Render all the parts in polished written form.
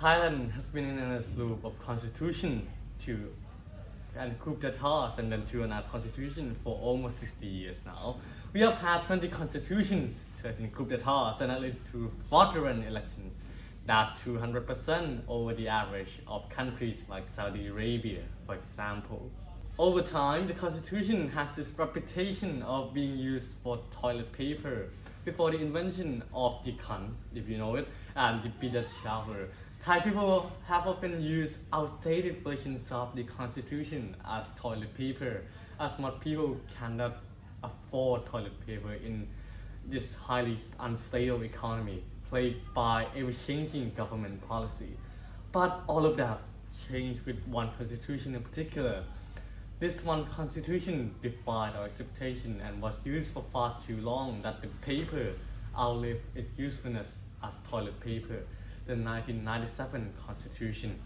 Thailand has been in a loop of constitution to and coup d'etats and then to another constitution for almost 60 years now. We have had 20 constitutions, 13 coup d'etats, and at least 2 fraudulent elections. That's 200% over the average of countries like Saudi Arabia, for example. Over time, the constitution has this reputation of being used for toilet paper. Before the invention of the khăn, if you know it, and the bidet shower, Thai people have often used outdated versions of the constitution as toilet paper, as most people cannot afford toilet paper in this highly unstable economy plagued by ever-changing government policy. But all of that changed with one constitution in particular. This one constitution defied our expectation and was used for far too long that the paper outlived its usefulness as toilet paper, the 1997 constitution.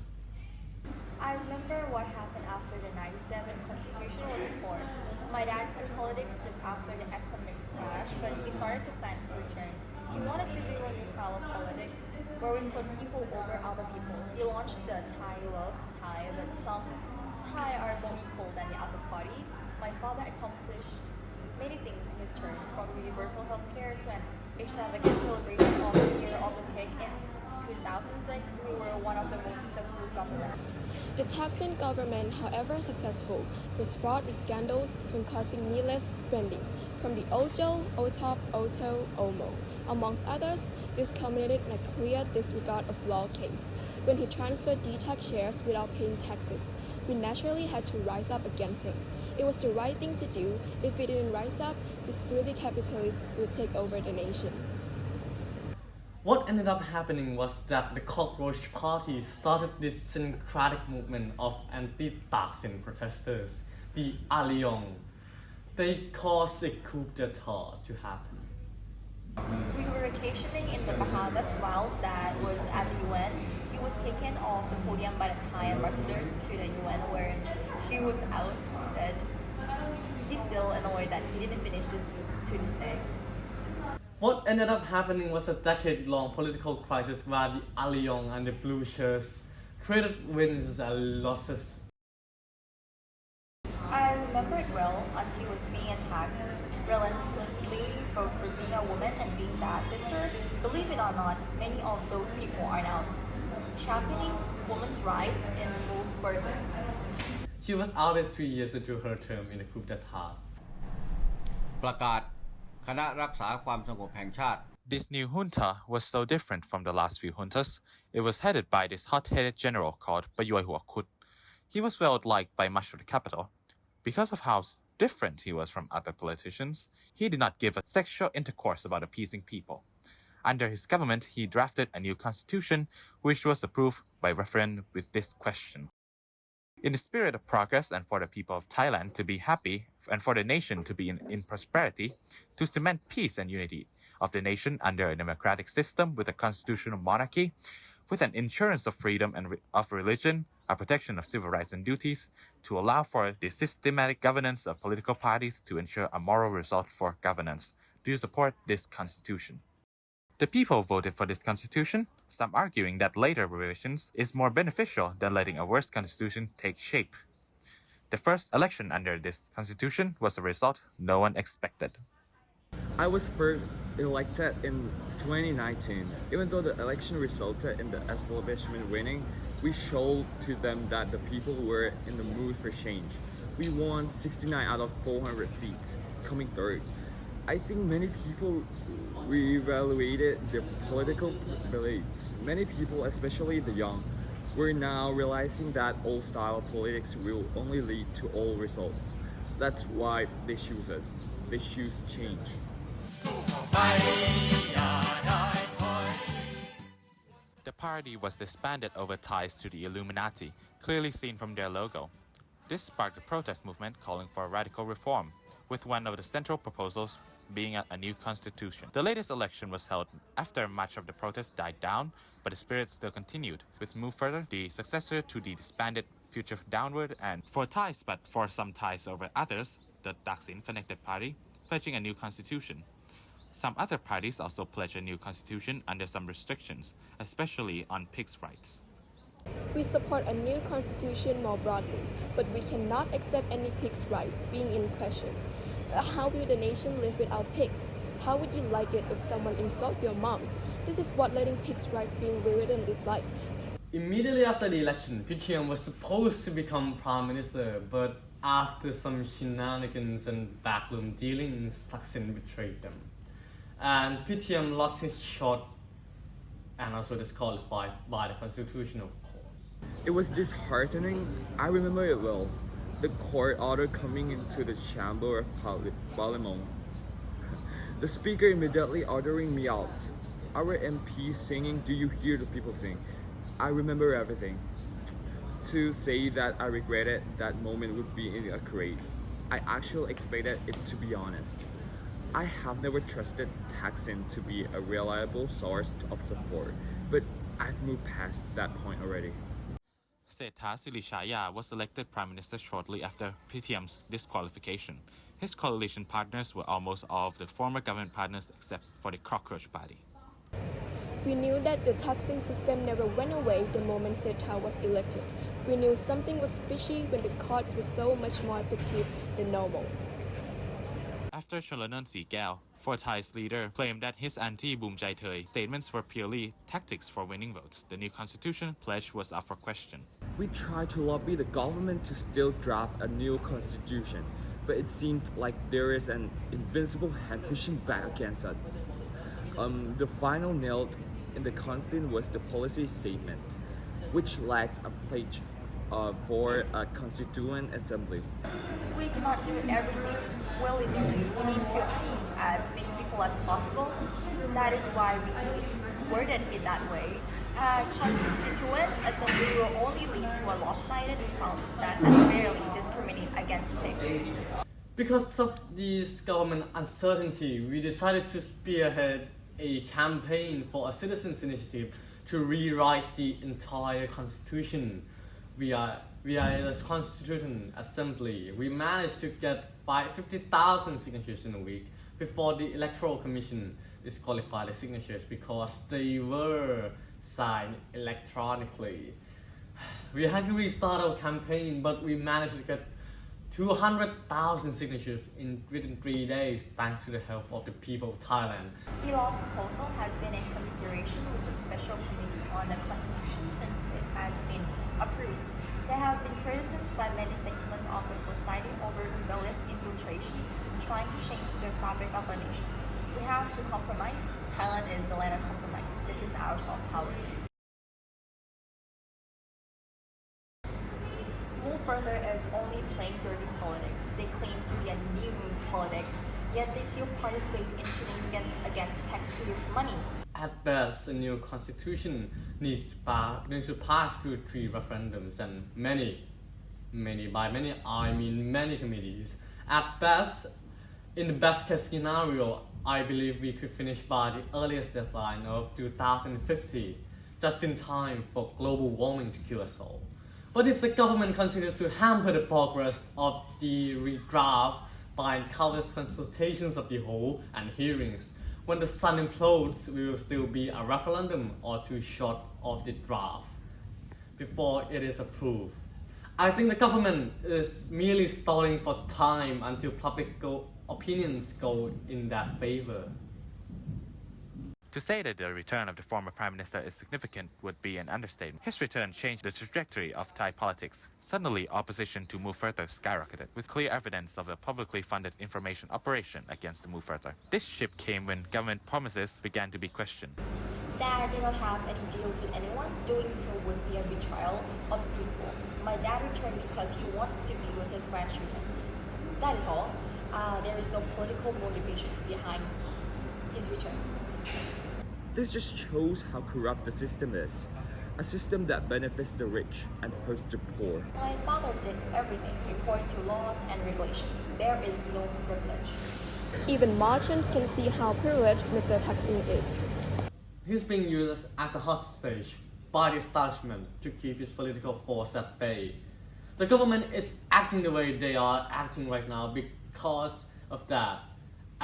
I remember what happened after the 97 constitution was enforced. My dad entered politics just after the economic crash, but he started to plan his return. He wanted to do a new style of politics where we put people over other people. He launched the Thai Loves Thai, but some Thai are more equal than the other party. My father accomplished many things in his term, from universal healthcare to an extravagant celebration of the Year of the Pig in 2006. We were one of the most successful governments. The Thaksin government, however successful, was fraught with scandals from causing needless spending, from the Ojo, Otop, Oto, Omo. Amongst others, this culminated in a clear disregard of law case, when he transferred DTAC shares without paying taxes. We naturally had to rise up against him. It was the right thing to do. If we didn't rise up, these filthy capitalists would take over the nation. What ended up happening was that the Cockroach Party started this syncretic movement of anti-Thaksin protesters, the Alliong. They caused a coup d'etat to happen. We were vacationing in the Bahamas whilst Dad was at the UN. He was taken off the podium by the Thai ambassador to the UN where he was ousted. He's still annoyed that he didn't finish this week to this day. What ended up happening was a decade-long political crisis where the Alliong and the Blue Shirts created wins and losses. I remember it well until he was being attacked relentlessly both for being a woman and being Dad's sister. Believe it or not, many of those people are now championing women's rights and move further. She was outed 3 years into her term in the coup d'etat. ประกาศคณะรักษาความสงบแห่งชาติ This new junta was so different from the last few juntas. It was headed by this hot-headed general called Bayoi Huakut. He was well liked by much of the capital. Because of how different he was from other politicians, he did not give a sexual intercourse about appeasing people. Under his government, he drafted a new constitution, which was approved by referendum with this question. In the spirit of progress and for the people of Thailand to be happy and for the nation to be in prosperity, to cement peace and unity of the nation under a democratic system with a constitutional monarchy, with an insurance of freedom and of religion, a protection of civil rights and duties, to allow for the systematic governance of political parties to ensure a moral result for governance. Do you support this constitution? The people voted for this constitution, some arguing that later revisions is more beneficial than letting a worse constitution take shape. The first election under this constitution was a result no one expected. I was first elected in 2019. Even though the election resulted in the establishment winning, we showed to them that the people were in the mood for change. We won 69 out of 400 seats, coming third. I think many people reevaluated their political beliefs. Many people, especially the young, were now realizing that old style of politics will only lead to old results. That's why they choose us. They choose change. The party was disbanded over ties to the Illuminati, clearly seen from their logo. This sparked a protest movement calling for radical reform, with one of the central proposals being a new constitution. The latest election was held after much of the protest died down, but the spirit still continued. With move further, the successor to the disbanded future downward, and for Thais, but for some Thais over others, the Thaksin Connected Party, pledging a new constitution. Some other parties also pledged a new constitution under some restrictions, especially on pigs' rights. We support a new constitution more broadly, but we cannot accept any pigs' rights being in question. How will the nation live without pigs? How would you like it if someone insults your mom? This is what letting pigs' rights being rewritten is like. Immediately after the election, PTM was supposed to become prime minister, but after some shenanigans and backroom dealings, Thaksin betrayed them. And PTM lost his shot and also disqualified by the Constitutional Court. It was disheartening. I remember it well. The court order coming into the chamber of Parliament. The speaker immediately ordering me out. Our MP singing, "Do you hear the people sing?" I remember everything. To say that I regretted that moment would be inaccurate. I actually expected it to be honest. I have never trusted Thaksin to be a reliable source of support, but I've moved past that point already. Satirise was elected prime minister shortly after PTM's disqualification. His coalition partners were almost all of the former government partners except for the Cockroach Party. We knew that the taxing system never went away the moment Seta was elected. We knew something was fishy when the courts were so much more effective than normal. After Cholanan Sigao, Fortai's leader claimed that his anti-Boom Jai Thai statements were purely tactics for winning votes. The new constitution pledge was up for question. We tried to lobby the government to still draft a new constitution, but it seemed like there is an invincible hand pushing back against us. The final nail in the coffin was the policy statement, which lacked a pledge for a constituent assembly. We cannot do everything willy-nilly. We need to appease as many people as possible. That is why we worded it that way. A constituent assembly will only lead to a lopsided result that unfairly discriminate against pigs. Because of this government uncertainty, we decided to spearhead a campaign for a citizens' initiative to rewrite the entire constitution via the Constitution Assembly. We managed to get 50,000 signatures in a week before the Electoral Commission disqualified the signatures because they were signed electronically. We had to restart our campaign, but we managed to get 200,000 signatures within 3 days thanks to the help of the people of Thailand. The law's proposal has been in consideration with the Special Committee on the Constitution since it has been approved. There have been criticisms by many segments of the society over rebellious infiltration trying to change the fabric of our nation. We have to compromise. Thailand is the land of compromise. This is our soft power. Move further is only playing dirty politics. They claim to be a new politics, yet they still participate in cheating against taxpayers' money. At best, a new constitution needs to pass through 3 referendums and many I mean many committees. At best, in the best case scenario, I believe we could finish by the earliest deadline of 2050, just in time for global warming to kill us all. But if the government continues to hamper the progress of the redraft by countless consultations of the whole and hearings, when the sun implodes, we will still be a referendum or 2 short of the draft before it is approved. I think the government is merely stalling for time until public opinions go in their favor. To say that the return of the former Prime Minister is significant would be an understatement. His return changed the trajectory of Thai politics. Suddenly, opposition to Move Further skyrocketed, with clear evidence of a publicly funded information operation against the Move Further. This shift came when government promises began to be questioned. Dad did not have any deals with anyone. Doing so would be a betrayal of the people. My dad returned because he wants to be with his grandchildren. That is all. There is no political motivation behind his return. This just shows how corrupt the system is. A system that benefits the rich and hurts the poor. My father did everything according to laws and regulations. There is no privilege. Even Martians can see how privileged Mr. Thaksin is. He's being used as a hostage by the establishment to keep his political force at bay. The government is acting the way they are acting right now because of that.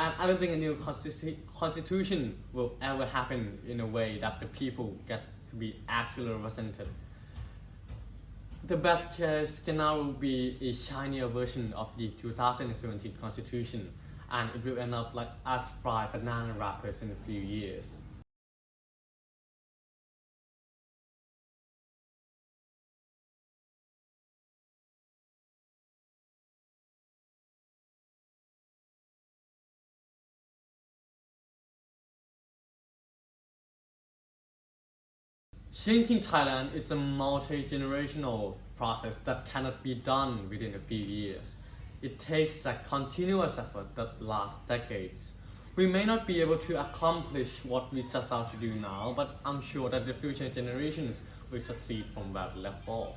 And I don't think a new constitution will ever happen in a way that the people gets to be actually represented. The best case scenario will be a shinier version of the 2017 constitution, and it will end up like us fried banana wrappers in a few years. Changing Thailand is a multi-generational process that cannot be done within a few years. It takes a continuous effort that lasts decades. We may not be able to accomplish what we set out to do now, but I'm sure that the future generations will succeed from where we left off.